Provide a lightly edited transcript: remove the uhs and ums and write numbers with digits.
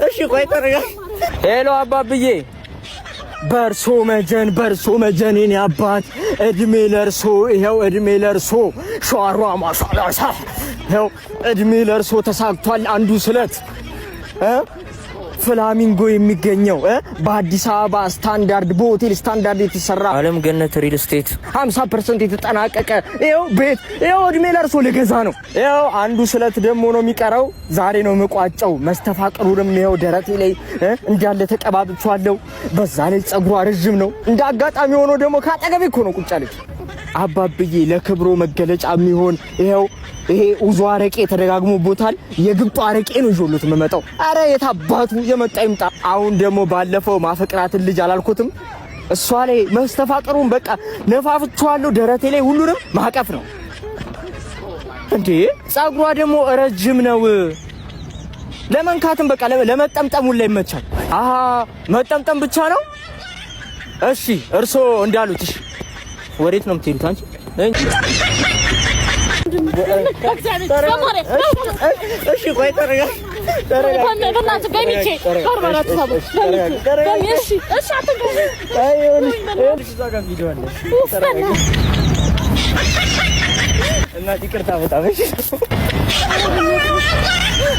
እሺ ቆይ ተረጋ ሄሎ አባብዬ በርሶ መጀን የኔ አባት እድሜ ለርሶ ይሄው እድሜ ለርሶ ሻሯ ማሻላህ ይሄው እድሜ ለርሶ ተሳክቷል አንዱ ስለት ፍላሚንጎ የሚገኘው በአዲስ አበባ ስታንዳርድ በሆቴል ስታንዳርድ የተሰራ ዓለም ገነት ሪል ስቴት 50% የተጠናቀቀ ይሄው ቤት ይሄው እድሜ ለርሶ ለገዛ ነው ይሄው አንዱ ስለት ደሞ ነው የሚቀረው ዛሬ ነው መቋጫው መስተፋቅሩንም ይሄው ደረቴ ላይ እንዳለ ተቀባብቻለሁ በዛ ላይ ጸጉሯ ረጅም ነው እንደ አጋጣሚ ሆኖ ደሞ ካጠገቤ እኮ ነው ቁጭ አለች አባብዬ ለክብሮ መገለጫ የሚሆን ይሄው ይሄ ኡዞ አረቄ ተደጋግሞበታል የግብጡ አረቄ ነው ይዞሉት መመጣው አረ የታባቱ የመጣ ይምጣ አሁን ደግሞ ባለፈው ማፈቅራትን ልጅ አላልኩትም እሷ ላይ መስተፋቅሩን በቃ ነፋፍቻለሁ ደረቴ ላይ ሁሉንም ማቀፍ ነው እንዴ ጸጉሯ ደግሞ ረጅም ነው ለመንካትም በቃ ለመጠምጠሙ ላይ ይመቻል አሃ መጠምጠም ብቻ ነው እሺ እርሶ እንዳሉት እሺ ወዴት ነው የምትሄዱት አንቺ እሺ ቆይ ተረጋ በእናትህ በሚቼ ባርባራት ታቦት በሚቼ እሺ አትገኝ እሺ ዛጋ ቪዲዮ አለ እና ይቅርታ በጣም እሺ